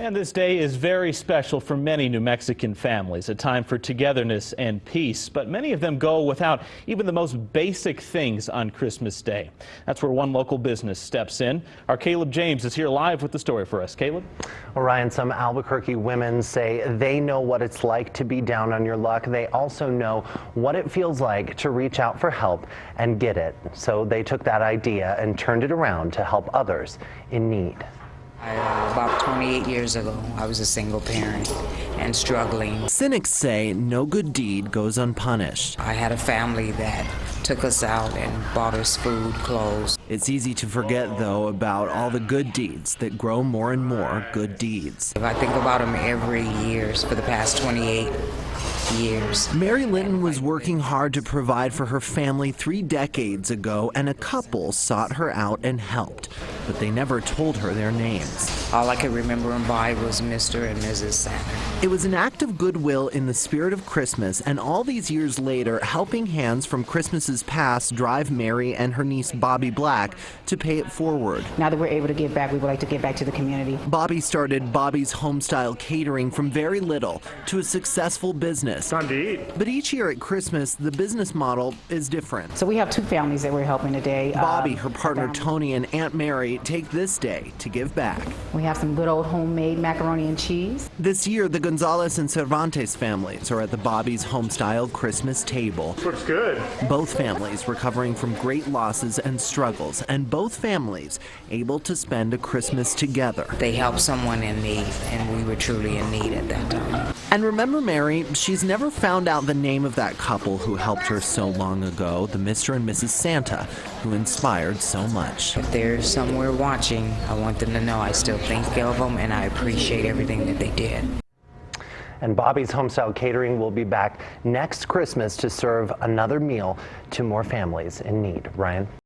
And this day is very special for many New Mexican families, a time for togetherness and peace. But many of them go without even the most basic things on Christmas Day. That's where one local business steps in. Our Caleb James is here live with the story for us. Caleb? Well, Ryan, some Albuquerque women say they know what it's like to be down on your luck. They also know what it feels like to reach out for help and get it. So they took that idea and turned it around to help others in need. About 28 years ago, I was a single parent and struggling. Cynics say no good deed goes unpunished. I had a family that took us out and bought us food, clothes. It's easy to forget, though, about all the good deeds that grow more and more good deeds. I think about them every year for the past 28 years. Mary Linton was working hard to provide for her family 3 decades ago, and a couple sought her out and helped, but they never told her their names. All I could remember them by was Mr. and Mrs. Sander. It was an act of goodwill in the spirit of Christmas, and all these years later, helping hands from Christmases past drive Mary and her niece Bobby Black to pay it forward. Now that we're able to give back, we would like to give back to the community. Bobby started Bobby's Homestyle Catering from very little to a successful business. Time to eat. But each year at Christmas, the business model is different. So we have 2 families that we're helping today. Bobby, her partner Tony, and Aunt Mary take this day to give back. We have some good old homemade macaroni and cheese. This year, the Gonzalez and Cervantes families are at the Bobby's Homestyle Christmas table. Looks good. Both families recovering from great losses and struggles, and both families able to spend a Christmas together. They helped someone in need, and we were truly in need at that time. And remember Mary, she's never found out the name of that couple who helped her so long ago, the Mr. and Mrs. Santa, who inspired so much. If they're somewhere watching, I want them to know I still think of them and I appreciate everything that they did. And Bobby's Homestyle Catering will be back next Christmas to serve another meal to more families in need. Ryan?